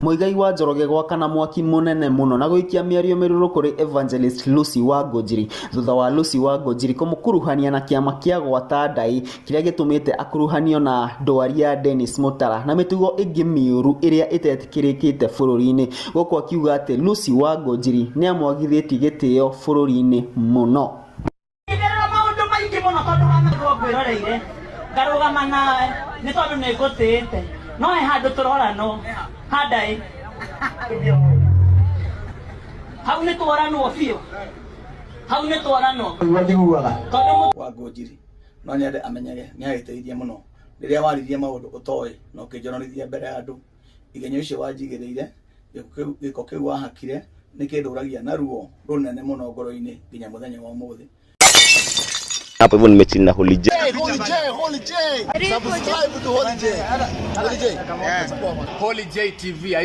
Muigai wa Njoroge gwakana mwaki munene muno na guikia miario miruru kuri Evangelist Lucy Wangũnjiri thutha wa Lucy Wangũnjiri kumukuruhania na kiama kia gwata ndai kiria gitumite akuruhanio na ndwari ya Dennis Mutara na mitugo ingi miuru iria itetikirikite bururi-ini guku akiuga ati Lucy Wangũnjiri ni amwagithitie gitio bururi-ini muno. Ngarugama nawe ni tondu ni ngutite no he handu turorano handai hau ni twarano biu hau ni twarano Wangũnjiri no nyende amenyege ni agiteithia muno riria waririe maundu utoi no kinjonorithia mbere ya andu igenyo icio wanjigiriire giko kiu wahakire ni kinduragia na ruo runene muno ngoro-ini nginya muthenya wa umuthi. Hapo hivyo nimechini na Holy J. Holy J. Subscribe to Holy J. Holy J TV.